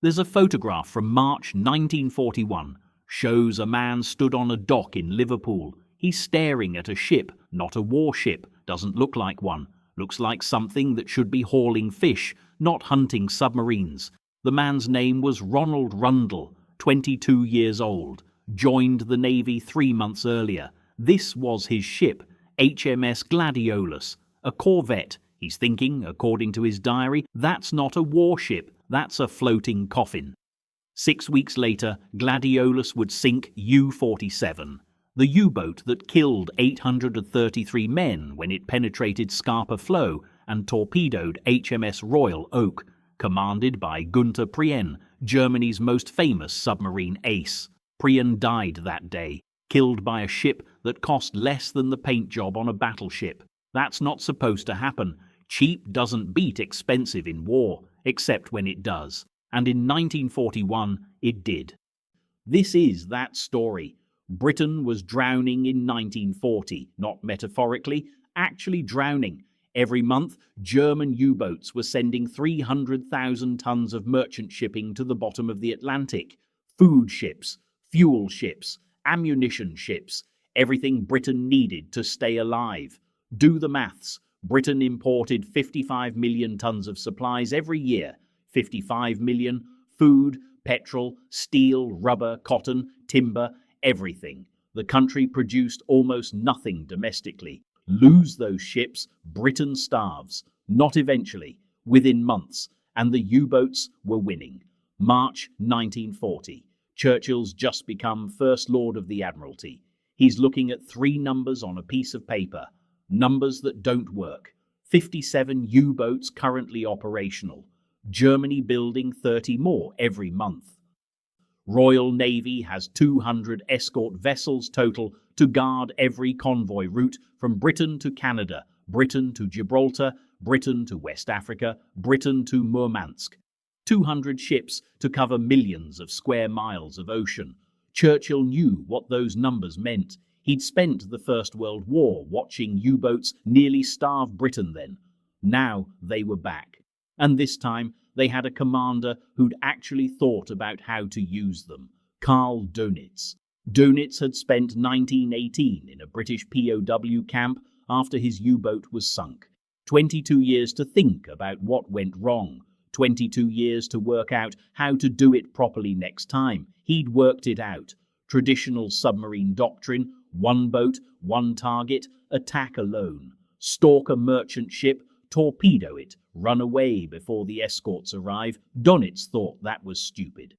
There's a photograph from March 1941. Shows a man stood on a dock in Liverpool. He's staring at a ship, not a warship, doesn't look like one. Looks like something that should be hauling fish, not hunting submarines. The man's name was Ronald Rundle, 22 years old. Joined the Navy 3 months earlier. This was his ship, HMS Gladiolus, a corvette. He's thinking, according to his diary, that's not a warship, that's a floating coffin. 6 weeks later, Gladiolus would sink U-47, the U-boat that killed 833 men when it penetrated Scapa Flow and torpedoed HMS Royal Oak, commanded by Günther Prien, Germany's most famous submarine ace. Prien died that day, killed by a ship that cost less than the paint job on a battleship. That's not supposed to happen. Cheap doesn't beat expensive in war, except when it does. And in 1941, it did. This is that story. Britain was drowning in 1940, not metaphorically, actually drowning. Every month, German U-boats were sending 300,000 tons of merchant shipping to the bottom of the Atlantic. Food ships, fuel ships, ammunition ships, everything Britain needed to stay alive. Do the maths. Britain imported 55 million tons of supplies every year. 55 million, food, petrol, steel, rubber, cotton, timber, everything. The country produced almost nothing domestically. Lose those ships, Britain starves. Not eventually, within months, and the U-boats were winning. March 1940. Churchill's just become First Lord of the Admiralty. He's looking at 3 numbers on a piece of paper. Numbers that don't work. 57 U-boats currently operational. Germany building 30 more every month. Royal Navy has 200 escort vessels total to guard every convoy route from Britain to Canada, Britain to Gibraltar, Britain to West Africa, Britain to Murmansk. 200 ships to cover millions of square miles of ocean. Churchill knew what those numbers meant. He'd spent the First World War watching U-boats nearly starve Britain then. Now they were back. And this time they had a commander who'd actually thought about how to use them, Karl Dönitz. Dönitz had spent 1918 in a British POW camp after his U-boat was sunk. 22 years to think about what went wrong. 22 years to work out how to do it properly next time. He'd worked it out. Traditional submarine doctrine, one boat, one target, attack alone. Stalk a merchant ship, torpedo it, run away before the escorts arrive. Dönitz thought that was stupid.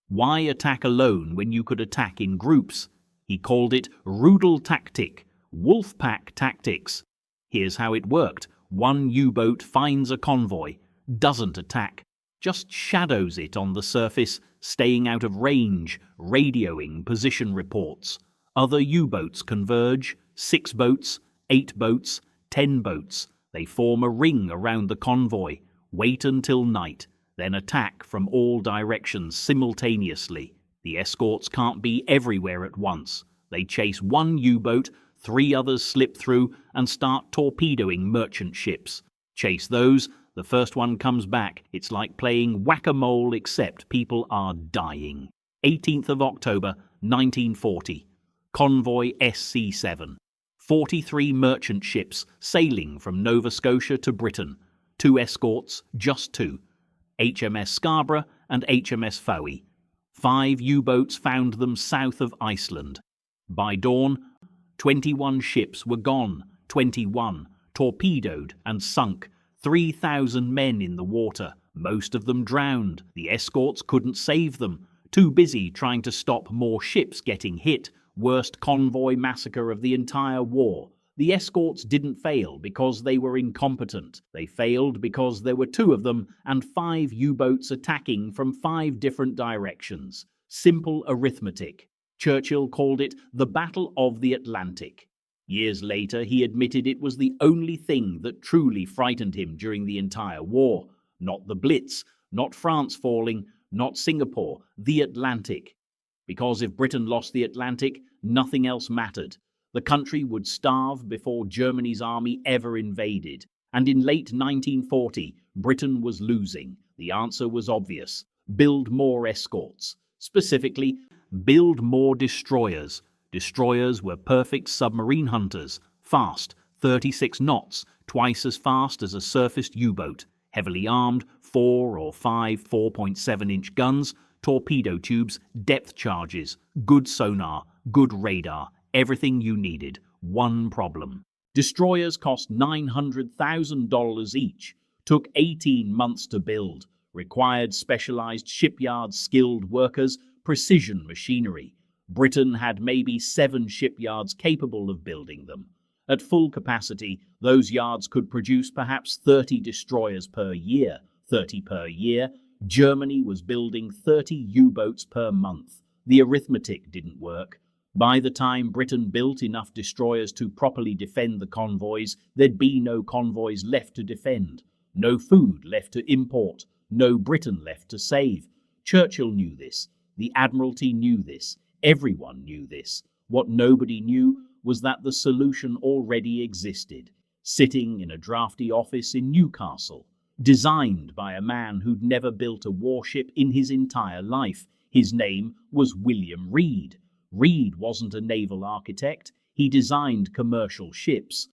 Why attack alone when you could attack in groups? He called it Rudeltaktik, wolfpack tactics. Here's how it worked. One U-boat finds a convoy, doesn't attack, just shadows it on the surface, staying out of range, radioing position reports. Other U-boats converge, 6 boats, 8 boats, 10 boats. They form a ring around the convoy, wait until night, then attack from all directions simultaneously. The escorts can't be everywhere at once. They chase one U-boat, 3 others slip through and start torpedoing merchant ships. Chase those, the first one comes back. It's like playing whack-a-mole except people are dying. 18th of October, 1940. Convoy SC7. 43 merchant ships sailing from Nova Scotia to Britain. 2 escorts, just 2. HMS Scarborough and HMS Fowey. 5 U-boats found them south of Iceland. By dawn, 21 ships were gone. 21, torpedoed and sunk. 3,000 men in the water, most of them drowned. The escorts couldn't save them. Too busy trying to stop more ships getting hit. Worst convoy massacre of the entire war. The escorts didn't fail because they were incompetent. They failed because there were 2 of them and 5 U-boats attacking from 5 different directions. Simple arithmetic. Churchill called it the Battle of the Atlantic. Years later, he admitted it was the only thing that truly frightened him during the entire war. Not the Blitz, not France falling, not Singapore, the Atlantic. Because if Britain lost the Atlantic, nothing else mattered. The country would starve before Germany's army ever invaded. And in late 1940, Britain was losing. The answer was obvious. build more escorts. Specifically, build more destroyers. Destroyers were perfect submarine hunters, fast, 36 knots, twice as fast as a surfaced U-boat, heavily armed, 4 or 5 4.7-inch guns, torpedo tubes, depth charges, good sonar, good radar, everything you needed. One problem. Destroyers cost $900,000 each, took 18 months to build, required specialized shipyards, skilled workers, precision machinery. Britain had maybe 7 shipyards capable of building them. At full capacity, those yards could produce perhaps 30 destroyers per year. 30 per year. Germany was building 30 U-boats per month. The arithmetic didn't work. By the time Britain built enough destroyers to properly defend the convoys, there'd be no convoys left to defend, no food left to import, no Britain left to save. Churchill knew this. The Admiralty knew this. Everyone knew this. What nobody knew was that the solution already existed, sitting in a drafty office in Newcastle, designed by a man who'd never built a warship in his entire life. His name was William Reed. Reed wasn't a naval architect. He designed commercial ships.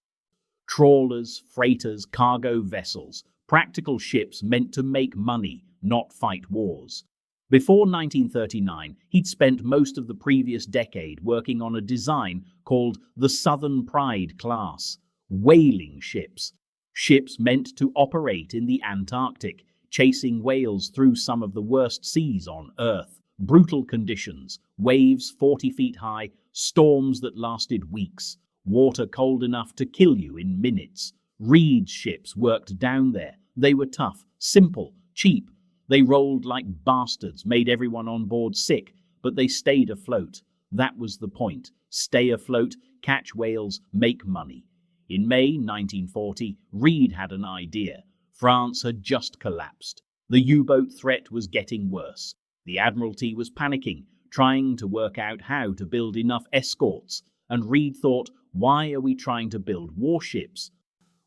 Trawlers, freighters, cargo vessels, practical ships meant to make money, not fight wars. Before 1939, he'd spent most of the previous decade working on a design called the Southern Pride class, whaling ships. Ships meant to operate in the Antarctic, chasing whales through some of the worst seas on Earth. Brutal conditions, waves 40 feet high, storms that lasted weeks, water cold enough to kill you in minutes. Reed's ships worked down there. They were tough, simple, cheap. They rolled like bastards, made everyone on board sick, but they stayed afloat. That was the point. Stay afloat, catch whales, make money. In May 1940, Reed had an idea. France had just collapsed. The U-boat threat was getting worse. The Admiralty was panicking, trying to work out how to build enough escorts. And Reed thought, why are we trying to build warships?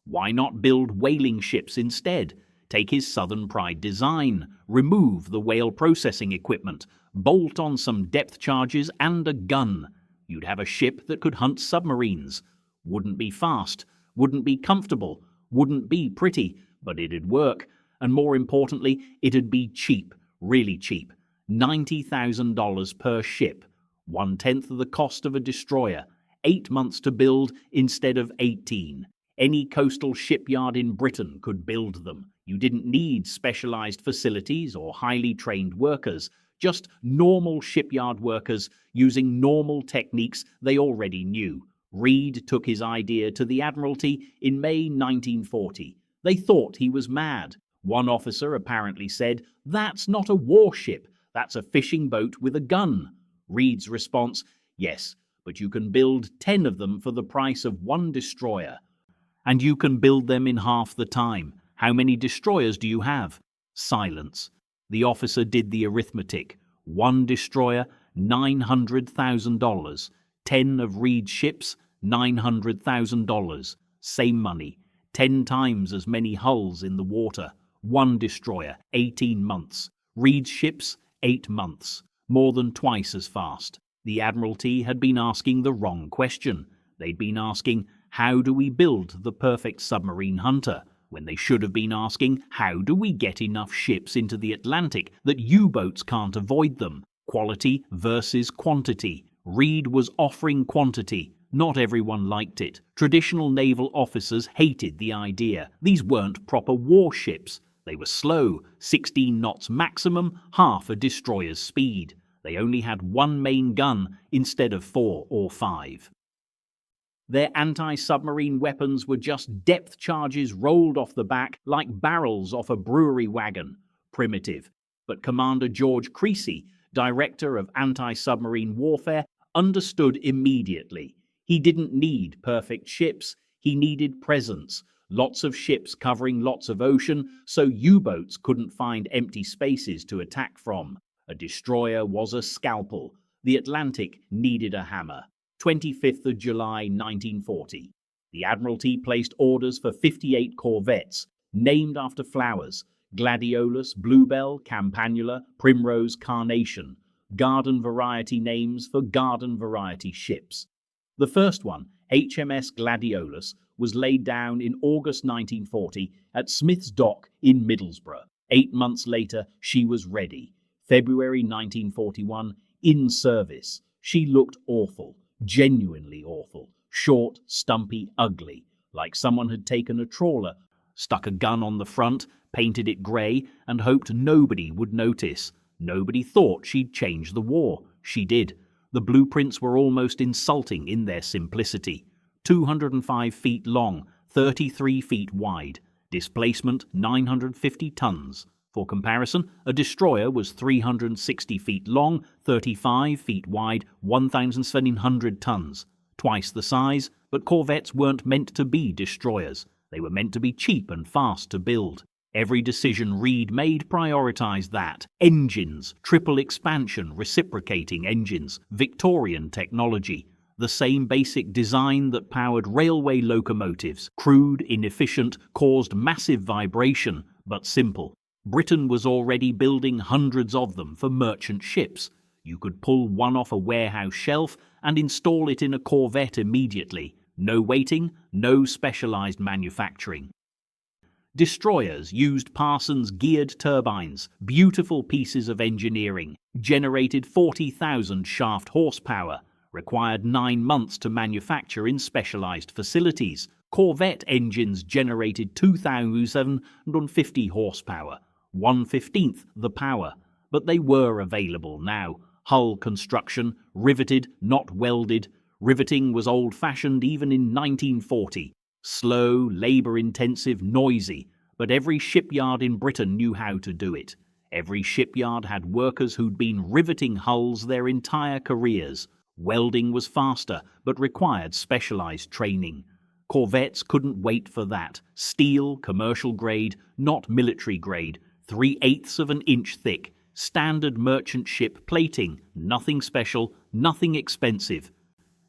Why not build whaling ships instead? Take his Southern Pride design, remove the whale processing equipment, bolt on some depth charges and a gun. You'd have a ship that could hunt submarines. Wouldn't be fast, wouldn't be comfortable, wouldn't be pretty, but it'd work. And more importantly, it'd be cheap, really cheap. $90,000 per ship, 1/10 of the cost of a destroyer, 8 months to build instead of 18. Any coastal shipyard in Britain could build them. You didn't need specialized facilities or highly trained workers, just normal shipyard workers using normal techniques they already knew. Reed took his idea to the Admiralty in May 1940. They thought he was mad. One officer apparently said, "That's not a warship, that's a fishing boat with a gun." Reed's response, "Yes, but you can build 10 of them for the price of 1 destroyer. And you can build them in half the time. How many destroyers do you have?" Silence. The officer did the arithmetic. 1 destroyer, $900,000. 10 of Reed's ships, $900,000. Same money. 10 times as many hulls in the water. 1 destroyer, 18 months. Reed's ships, 8 months. More than twice as fast. The Admiralty had been asking the wrong question. They'd been asking, how do we build the perfect submarine hunter? When they should have been asking, how do we get enough ships into the Atlantic that U-boats can't avoid them? Quality versus quantity. Reed was offering quantity. Not everyone liked it. Traditional naval officers hated the idea. These weren't proper warships. They were slow, 16 knots maximum, half a destroyer's speed. They only had 1 main gun instead of 4 or 5. Their anti-submarine weapons were just depth charges rolled off the back like barrels off a brewery wagon. Primitive. But Commander George Creasy, director of anti-submarine warfare, understood immediately. He didn't need perfect ships, he needed presence. Lots of ships covering lots of ocean, so U-boats couldn't find empty spaces to attack from. A destroyer was a scalpel. The Atlantic needed a hammer. 25th of July 1940. The Admiralty placed orders for 58 corvettes, named after flowers, Gladiolus, Bluebell, Campanula, Primrose, Carnation. Garden variety names for garden variety ships. The first one, HMS Gladiolus, was laid down in August 1940 at Smith's Dock in Middlesbrough. 8 months later, she was ready. February 1941, in service. She looked awful, genuinely awful, short, stumpy, ugly, like someone had taken a trawler, stuck a gun on the front, painted it grey, and hoped nobody would notice. Nobody thought she'd change the war. She did. The blueprints were almost insulting in their simplicity. 205 feet long, 33 feet wide. Displacement 950 tons. For comparison, a destroyer was 360 feet long, 35 feet wide, 1,700 tons. Twice the size, but corvettes weren't meant to be destroyers. They were meant to be cheap and fast to build. Every decision Reed made prioritized that. Engines, triple expansion, reciprocating engines, Victorian technology. The same basic design that powered railway locomotives. Crude, inefficient, caused massive vibration, but simple. Britain was already building hundreds of them for merchant ships. You could pull one off a warehouse shelf and install it in a corvette immediately. No waiting, no specialized manufacturing. Destroyers used Parsons' geared turbines, beautiful pieces of engineering, generated 40,000 shaft horsepower, required 9 months to manufacture in specialized facilities. Corvette engines generated 2,750 horsepower, 1/15 the power, but they were available now. Hull construction, riveted, not welded. Riveting was old-fashioned even in 1940. Slow, labour-intensive, noisy, but every shipyard in Britain knew how to do it. Every shipyard had workers who'd been riveting hulls their entire careers. Welding was faster, but required specialised training. Corvettes couldn't wait for that. Steel, commercial grade, not military grade, 3/8 of an inch thick. Standard merchant ship plating, nothing special, nothing expensive.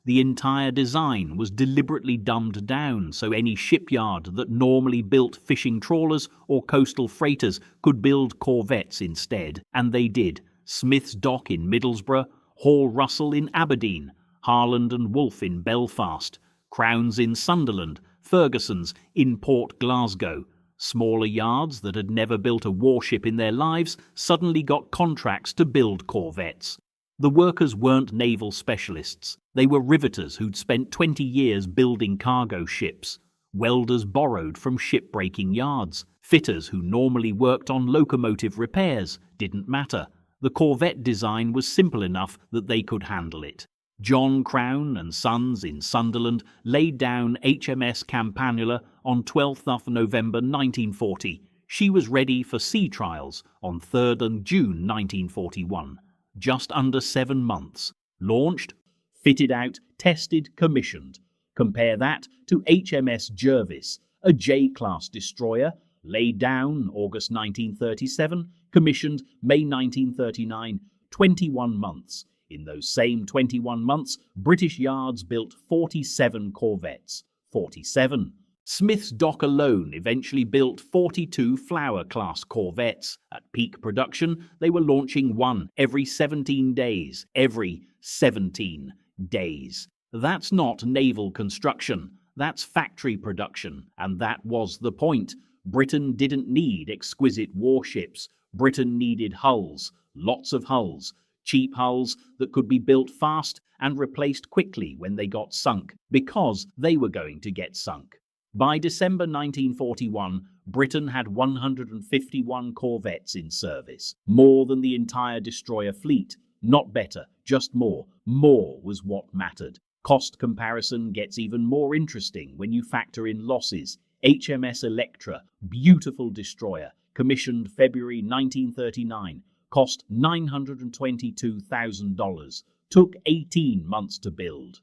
The entire design was deliberately dumbed down so any shipyard that normally built fishing trawlers or coastal freighters could build corvettes instead. And they did. Smith's Dock in Middlesbrough, Hall Russell in Aberdeen, Harland and Wolff in Belfast, Crown's in Sunderland, Ferguson's in Port Glasgow. Smaller yards that had never built a warship in their lives suddenly got contracts to build corvettes. The workers weren't naval specialists. They were riveters who'd spent 20 years building cargo ships. Welders borrowed from shipbreaking yards. Fitters who normally worked on locomotive repairs didn't matter. The corvette design was simple enough that they could handle it. John Crown and Sons in Sunderland laid down HMS Campanula on 12th of November 1940. She was ready for sea trials on 3rd of June 1941. Just under 7 months. Launched, fitted out, tested, commissioned. Compare that to HMS Jervis, a J-class destroyer, laid down August 1937, commissioned May 1939, 21 months. In those same 21 months, British yards built 47 corvettes. 47. Smith's Dock alone eventually built 42 Flower-class corvettes. At peak production, they were launching one every 17 days. Every 17 days. That's not naval construction. That's factory production. And that was the point. Britain didn't need exquisite warships. Britain needed hulls. Lots of hulls. Cheap hulls that could be built fast and replaced quickly when they got sunk, because they were going to get sunk. By December 1941, Britain had 151 corvettes in service, more than the entire destroyer fleet. Not better, just more. More was what mattered. Cost comparison gets even more interesting when you factor in losses. HMS Electra, beautiful destroyer, commissioned February 1939, cost $922,000, took 18 months to build.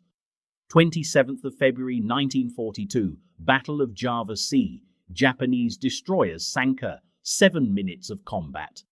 27th of February 1942, Battle of Java Sea, Japanese destroyers sank her, 7 minutes of combat.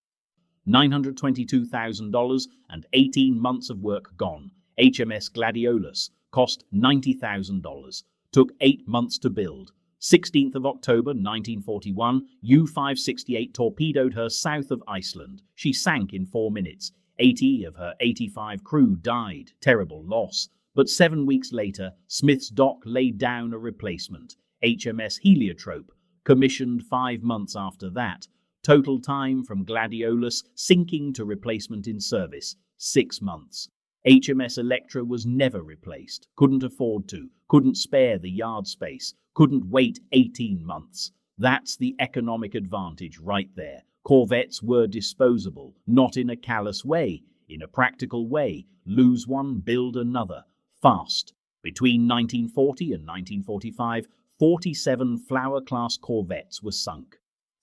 $922,000 and 18 months of work gone. HMS Gladiolus, cost $90,000, took 8 months to build. 16th of October 1941, U-568 torpedoed her south of Iceland. She sank in 4 minutes. 80 of her 85 crew died. Terrible loss. But 7 weeks later, Smith's Dock laid down a replacement, HMS Heliotrope, commissioned 5 months after that. Total time from Gladiolus sinking to replacement in service, 6 months. HMS Electra was never replaced, couldn't afford to, couldn't spare the yard space, couldn't wait 18 months. That's the economic advantage right there. Corvettes were disposable, not in a callous way, in a practical way. Lose one, build another. Fast. Between 1940 and 1945, 47 Flower-class corvettes were sunk.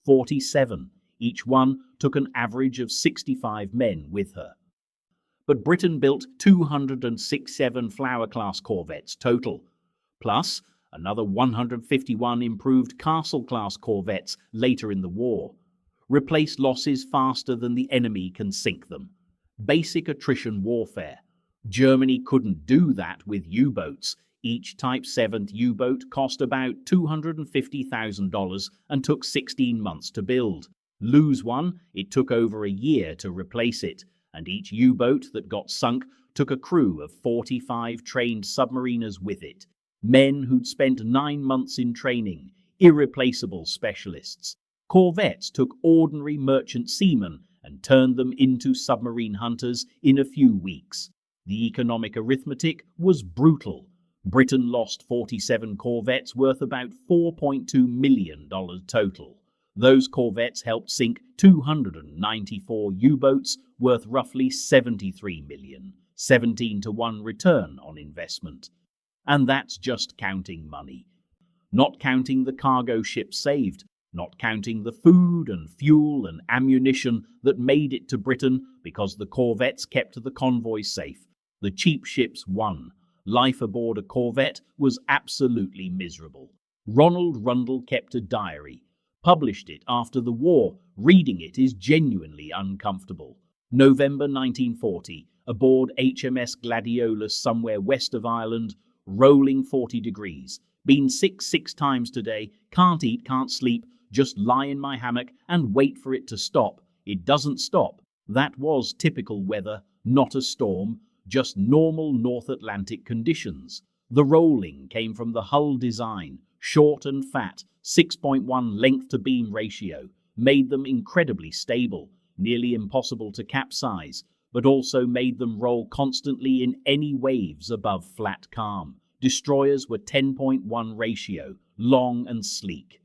47. Each one took an average of 65 men with her. But Britain built 267 Flower-class corvettes total, plus another 151 improved Castle-class corvettes later in the war. Replace losses faster than the enemy can sink them. Basic attrition warfare. Germany couldn't do that with U-boats. Each Type 7 U-boat cost about $250,000 and took 16 months to build. Lose one, it took over a year to replace it, and each U-boat that got sunk took a crew of 45 trained submariners with it. Men who'd spent 9 months in training, irreplaceable specialists. Corvettes took ordinary merchant seamen and turned them into submarine hunters in a few weeks. The economic arithmetic was brutal. Britain lost 47 corvettes worth about $4.2 million total. Those corvettes helped sink 294 U-boats worth roughly $73 million, 17-to-1 return on investment. And that's just counting money. Not counting the cargo ships saved, not counting the food and fuel and ammunition that made it to Britain because the corvettes kept the convoy safe. The cheap ships won. Life aboard a corvette was absolutely miserable. Ronald Rundle kept a diary, published it after the war. Reading it is genuinely uncomfortable. November 1940, aboard HMS Gladiolus somewhere west of Ireland, rolling 40 degrees. Been sick 6 times today, can't eat, can't sleep, just lie in my hammock and wait for it to stop. It doesn't stop. That was typical weather, not a storm, just normal North Atlantic conditions. The rolling came from the hull design, short and fat, 6.1 length to beam ratio, made them incredibly stable, nearly impossible to capsize, but also made them roll constantly in any waves above flat calm. Destroyers were 10.1 ratio, long and sleek.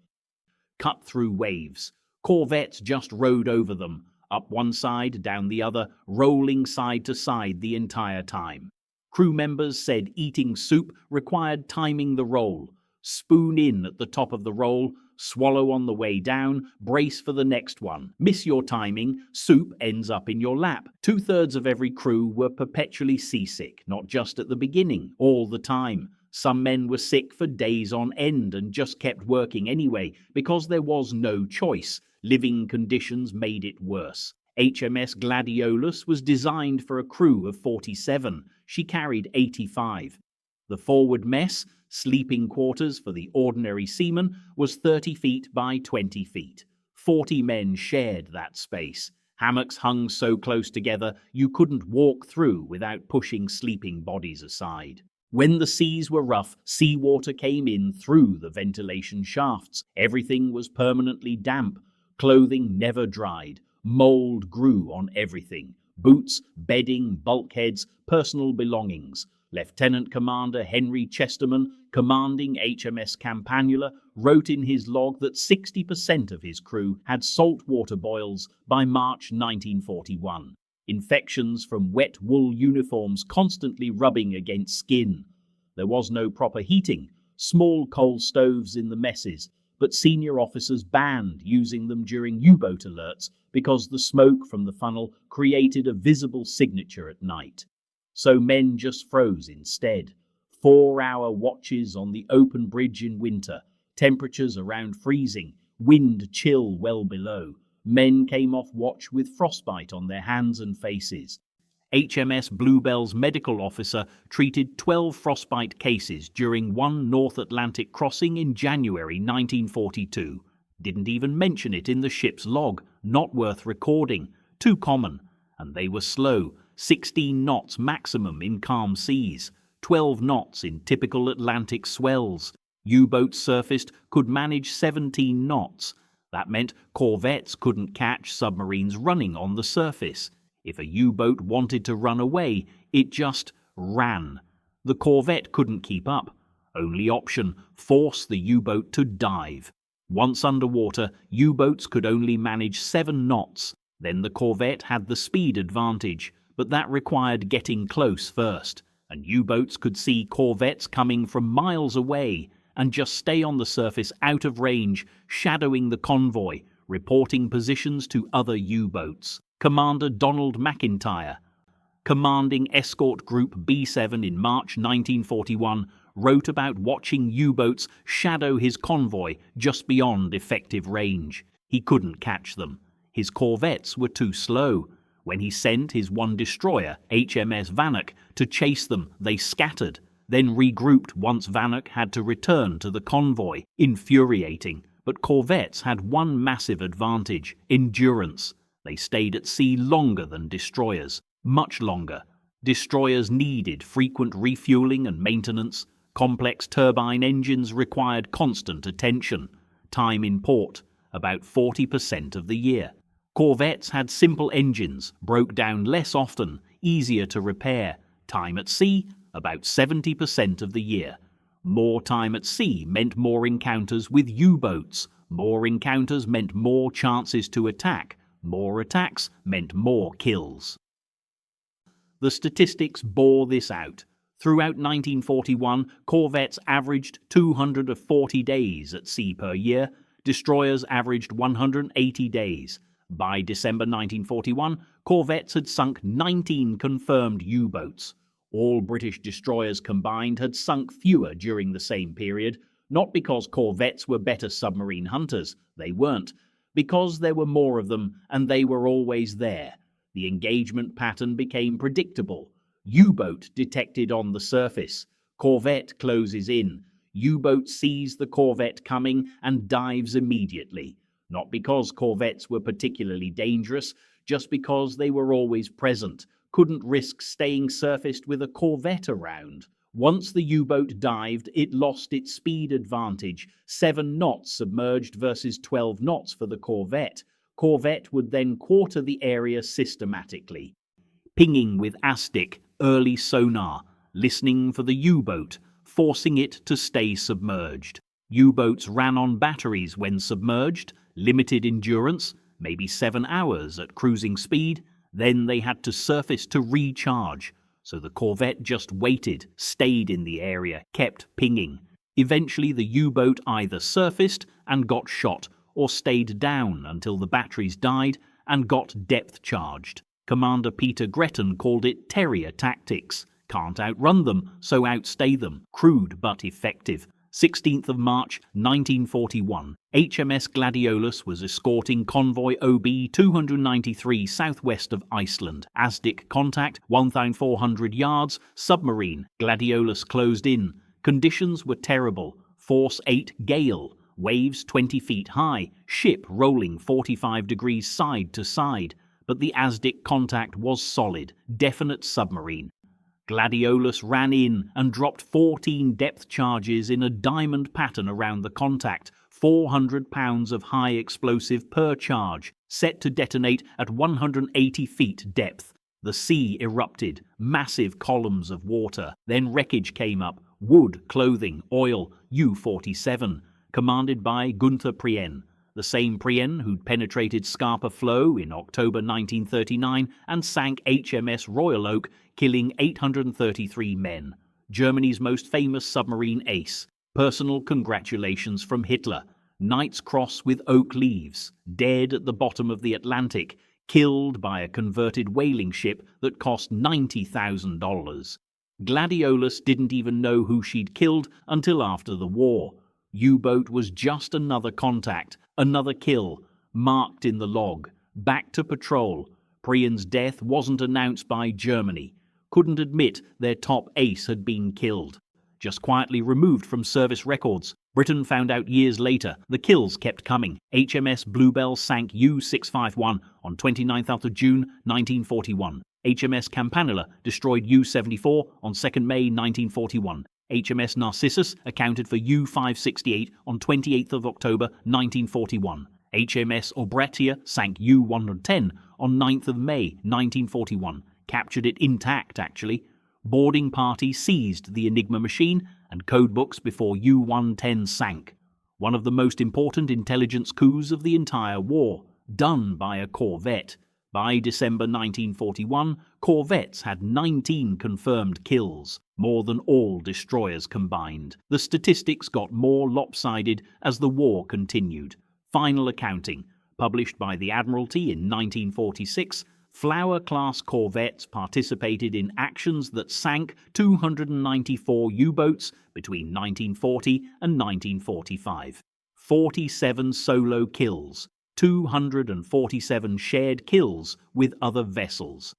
Cut through waves. Corvettes just rode over them, up one side, down the other, rolling side to side the entire time. Crew members said eating soup required timing the roll. Spoon in at the top of the roll, swallow on the way down, brace for the next one. Miss your timing, soup ends up in your lap. 2/3 of every crew were perpetually seasick, not just at the beginning, all the time. Some men were sick for days on end and just kept working anyway because there was no choice. Living conditions made it worse. HMS Gladiolus was designed for a crew of 47. She carried 85. The forward mess, sleeping quarters for the ordinary seaman, was 30 feet by 20 feet. 40 men shared that space. Hammocks hung so close together you couldn't walk through without pushing sleeping bodies aside. When the seas were rough, seawater came in through the ventilation shafts. Everything was permanently damp. Clothing never dried. Mold grew on everything. Boots, bedding, bulkheads, personal belongings. Lieutenant Commander Henry Chesterman, commanding HMS Campanula, wrote in his log that 60% of his crew had saltwater boils by March 1941. Infections from wet wool uniforms constantly rubbing against skin. There was no proper heating, small coal stoves in the messes, but senior officers banned using them during U-boat alerts because the smoke from the funnel created a visible signature at night. So men just froze instead. 4-hour watches on the open bridge in winter, temperatures around freezing, wind chill well below. Men came off watch with frostbite on their hands and faces. HMS Bluebell's medical officer treated 12 frostbite cases during one North Atlantic crossing in January 1942. Didn't even mention it in the ship's log, not worth recording, too common. And they were slow, 16 knots maximum in calm seas, 12 knots in typical Atlantic swells. U-boats surfaced could manage 17 knots. That meant corvettes couldn't catch submarines running on the surface. If a U-boat wanted to run away, it just ran. The corvette couldn't keep up. Only option, force the U-boat to dive. Once underwater, U-boats could only manage 7 knots. Then the corvette had the speed advantage, but that required getting close first. And U-boats could see corvettes coming from miles away and just stay on the surface out of range, shadowing the convoy, reporting positions to other U-boats. Commander Donald McIntyre, commanding Escort Group B7 in March 1941, wrote about watching U-boats shadow his convoy just beyond effective range. He couldn't catch them. His corvettes were too slow. When he sent his one destroyer, HMS Vanek, to chase them, they scattered, then regrouped once Vanek had to return to the convoy. Infuriating. But corvettes had one massive advantage: endurance. They stayed at sea longer than destroyers, much longer. Destroyers needed frequent refueling and maintenance. Complex turbine engines required constant attention. Time in port, about 40% of the year. Corvettes had simple engines, broke down less often, easier to repair. Time at sea, about 70% of the year. More time at sea meant more encounters with U-boats. More encounters meant more chances to attack. More attacks meant more kills. The statistics bore this out. Throughout 1941, corvettes averaged 240 days at sea per year. Destroyers averaged 180 days. By December 1941, corvettes had sunk 19 confirmed U-boats. All British destroyers combined had sunk fewer during the same period, not because corvettes were better submarine hunters. They weren't. Because there were more of them, and they were always there. The engagement pattern became predictable. U-boat detected on the surface. Corvette closes in. U-boat sees the corvette coming and dives immediately. Not because corvettes were particularly dangerous, just because they were always present. Couldn't risk staying surfaced with a corvette around. Once the U-boat dived, it lost its speed advantage, 7 knots submerged versus 12 knots for the corvette. Corvette would then quarter the area systematically. Pinging with ASDIC, early sonar, listening for the U-boat, forcing it to stay submerged. U-boats ran on batteries when submerged, limited endurance, maybe 7 hours at cruising speed, then they had to surface to recharge. So the corvette just waited, stayed in the area, kept pinging. Eventually the U-boat either surfaced and got shot, or stayed down until the batteries died and got depth charged. Commander Peter Gretton called it terrier tactics. Can't outrun them, so outstay them. Crude but effective. 16th of March 1941, HMS Gladiolus was escorting convoy OB 293 southwest of Iceland. ASDIC contact 1,400 yards, submarine. Gladiolus closed in. Conditions were terrible. Force 8 gale. Waves 20 feet high. Ship rolling 45 degrees side to side. But the ASDIC contact was solid. Definite submarine. Gladiolus ran in and dropped 14 depth charges in a diamond pattern around the contact, 400 pounds of high explosive per charge, set to detonate at 180 feet depth. The sea erupted, massive columns of water. Then wreckage came up, wood, clothing, oil, U-47, commanded by Günther Prien, the same Prien who'd penetrated Scapa Flow in October 1939 and sank HMS Royal Oak, killing 833 men. Germany's most famous submarine ace. Personal congratulations from Hitler. Knight's Cross with oak leaves. Dead at the bottom of the Atlantic. Killed by a converted whaling ship that cost $90,000. Gladiolus didn't even know who she'd killed until after the war. U-boat was just another contact, another kill, marked in the log. Back to patrol. Prien's death wasn't announced by Germany. Couldn't admit their top ace had been killed. Just quietly removed from service records. Britain found out years later. The kills kept coming. HMS Bluebell sank U-651 on 29th of June 1941. HMS Campanula destroyed U-74 on 2nd May 1941. HMS Narcissus accounted for U-568 on 28th of October 1941. HMS Obratia sank U-110 on 9th of May 1941. Captured it intact, actually. Boarding party seized the Enigma machine and codebooks before U-110 sank. One of the most important intelligence coups of the entire war, done by a corvette. By December 1941, corvettes had 19 confirmed kills, more than all destroyers combined. The statistics got more lopsided as the war continued. Final accounting, published by the Admiralty in 1946, Flower-class corvettes participated in actions that sank 294 U-boats between 1940 and 1945. 47 solo kills, 247 shared kills with other vessels.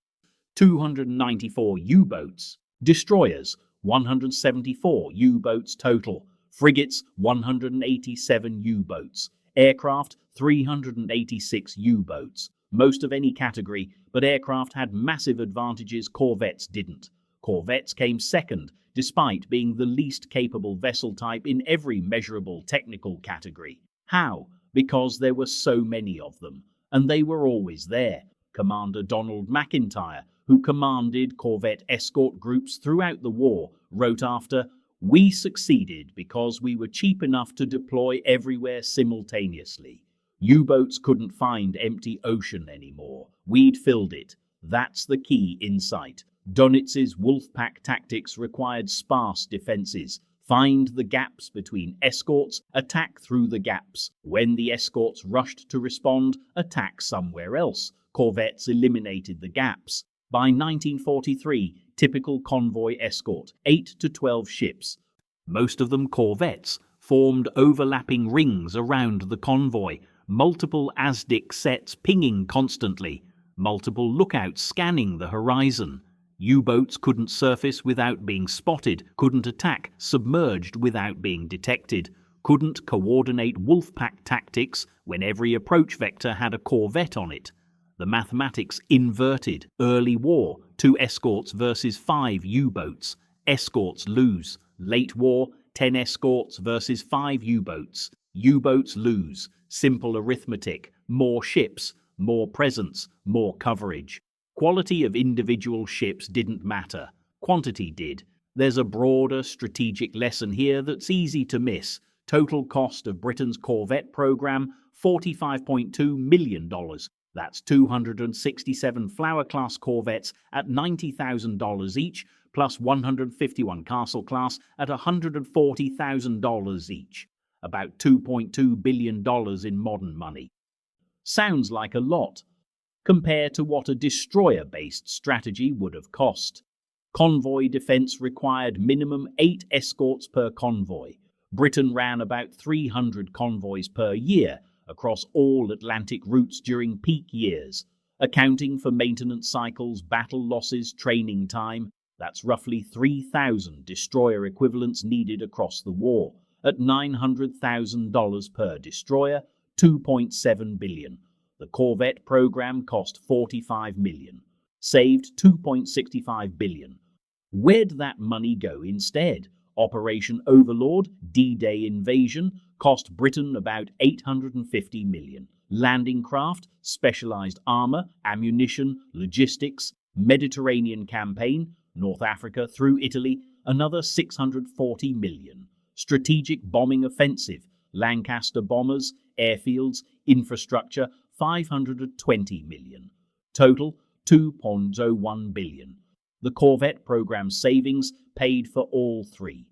294 U-boats. Destroyers, 174 U-boats total. Frigates, 187 U-boats. Aircraft, 386 U-boats. Most of any category, but aircraft had massive advantages corvettes didn't. Corvettes came second, despite being the least capable vessel type in every measurable technical category. How? Because there were so many of them, and they were always there. Commander Donald McIntyre, who commanded corvette escort groups throughout the war, wrote after, "We succeeded because we were cheap enough to deploy everywhere simultaneously. U-boats couldn't find empty ocean anymore. We'd filled it. That's the key insight. Dönitz's wolf-pack tactics required sparse defenses. Find the gaps between escorts, attack through the gaps. When the escorts rushed to respond, attack somewhere else. Corvettes eliminated the gaps. By 1943, typical convoy escort, 8 to 12 ships. Most of them corvettes, formed overlapping rings around the convoy. Multiple ASDIC sets pinging constantly, multiple lookouts scanning the horizon. U-boats couldn't surface without being spotted, couldn't attack submerged without being detected, couldn't coordinate wolf-pack tactics when every approach vector had a corvette on it. The mathematics inverted. Early war, 2 escorts versus 5 U-boats. Escorts lose. Late war, 10 escorts versus 5 U-boats. U-boats lose. Simple arithmetic, more ships, more presence, more coverage. Quality of individual ships didn't matter. Quantity did. There's a broader strategic lesson here that's easy to miss. Total cost of Britain's corvette program, $45.2 million. That's 267 Flower-class corvettes at $90,000 each, plus 151 Castle-class at $140,000 each. About $2.2 billion in modern money. Sounds like a lot, compared to what a destroyer-based strategy would have cost. Convoy defense required minimum 8 escorts per convoy. Britain ran about 300 convoys per year across all Atlantic routes during peak years. Accounting for maintenance cycles, battle losses, training time, that's roughly 3,000 destroyer equivalents needed across the war. At $900,000 per destroyer, $2.7 billion. The corvette program cost $45 million. Saved $2.65 billion. Where'd that money go instead? Operation Overlord, D-Day invasion, cost Britain about $850 million. Landing craft, specialized armor, ammunition, logistics, Mediterranean campaign, North Africa through Italy, another $640 million. Strategic bombing offensive, Lancaster bombers, airfields, infrastructure, $520 million. Total, $2.01 billion. The corvette program savings paid for all 3.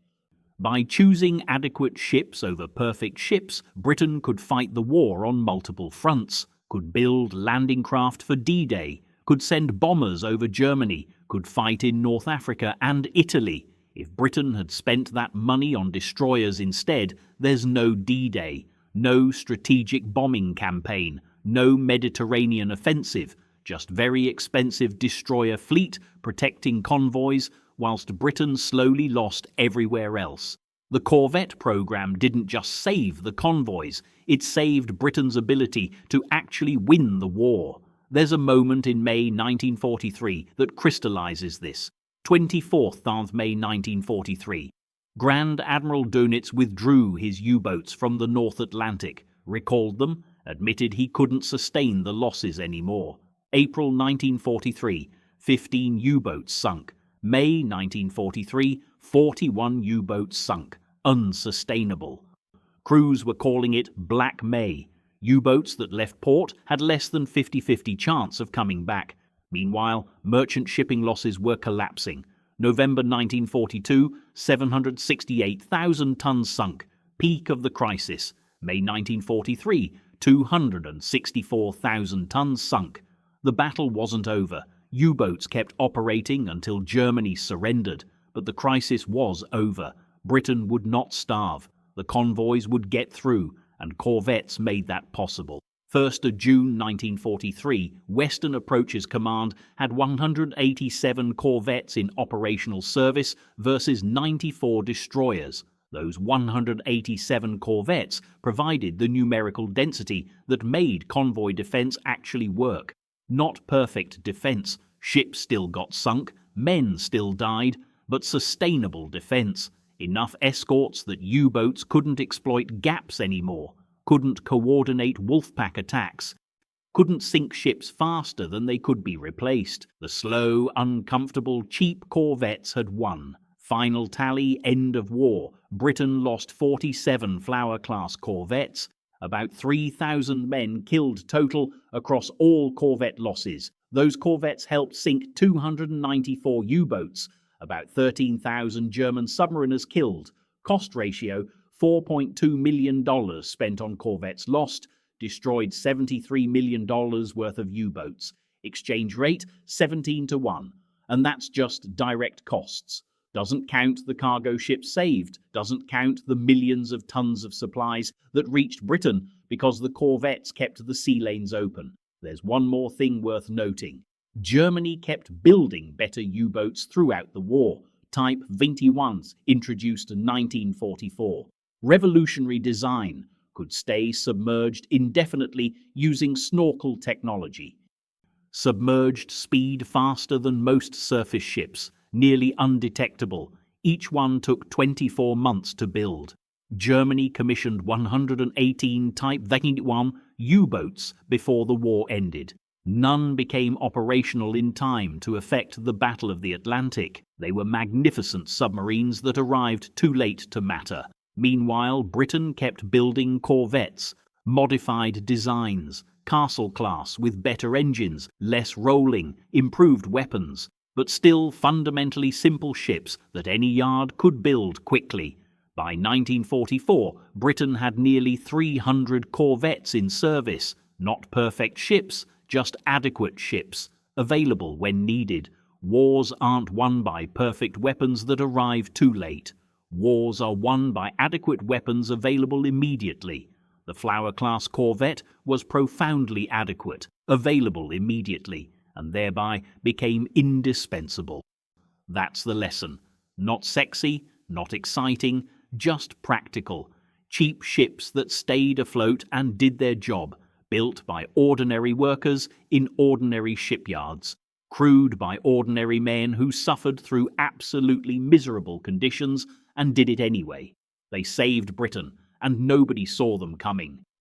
By choosing adequate ships over perfect ships, Britain could fight the war on multiple fronts, could build landing craft for D-Day, could send bombers over Germany, could fight in North Africa and Italy. If Britain had spent that money on destroyers instead, there's no D-Day, no strategic bombing campaign, no Mediterranean offensive, just very expensive destroyer fleet protecting convoys, whilst Britain slowly lost everywhere else. The corvette program didn't just save the convoys, it saved Britain's ability to actually win the war. There's a moment in May 1943 that crystallises this. 24th of May 1943. Grand Admiral Dönitz withdrew his U-boats from the North Atlantic, recalled them, admitted he couldn't sustain the losses anymore. April 1943, 15 U-boats sunk. May 1943, 41 U-boats sunk. Unsustainable. Crews were calling it Black May. U-boats that left port had less than 50-50 chance of coming back. Meanwhile, merchant shipping losses were collapsing. November 1942, 768,000 tons sunk, peak of the crisis. May 1943, 264,000 tons sunk. The battle wasn't over. U-boats kept operating until Germany surrendered, but the crisis was over. Britain would not starve. The convoys would get through, and corvettes made that possible. 1st of June 1943, Western Approaches Command had 187 corvettes in operational service versus 94 destroyers. Those 187 corvettes provided the numerical density that made convoy defense actually work. Not perfect defense. Ships still got sunk, men still died, but sustainable defense. Enough escorts that U-boats couldn't exploit gaps anymore, couldn't coordinate wolfpack attacks, couldn't sink ships faster than they could be replaced. The slow, uncomfortable, cheap corvettes had won. Final tally, end of war. Britain lost 47 Flower-class corvettes, about 3,000 men killed total across all corvette losses. Those corvettes helped sink 294 U-boats, about 13,000 German submariners killed. Cost ratio, $4.2 million spent on corvettes lost, destroyed $73 million worth of U-boats. Exchange rate, 17-1. And that's just direct costs. Doesn't count the cargo ships saved, doesn't count the millions of tons of supplies that reached Britain because the corvettes kept the sea lanes open. There's one more thing worth noting. Germany kept building better U-boats throughout the war. Type 21s, introduced in 1944. Revolutionary design, could stay submerged indefinitely using snorkel technology. Submerged speed faster than most surface ships, nearly undetectable. Each one took 24 months to build. Germany commissioned 118 Type 21 U-boats before the war ended. None became operational in time to effect the Battle of the Atlantic. They were magnificent submarines that arrived too late to matter. Meanwhile, Britain kept building corvettes, modified designs, Castle-class with better engines, less rolling, improved weapons, but still fundamentally simple ships that any yard could build quickly. By 1944, Britain had nearly 300 corvettes in service, not perfect ships, just adequate ships, available when needed. Wars aren't won by perfect weapons that arrive too late. Wars are won by adequate weapons available immediately. The Flower-class corvette was profoundly adequate, available immediately, and thereby became indispensable. That's the lesson. Not sexy, not exciting, just practical. Cheap ships that stayed afloat and did their job, built by ordinary workers in ordinary shipyards, crewed by ordinary men who suffered through absolutely miserable conditions and did it anyway. They saved Britain, and nobody saw them coming.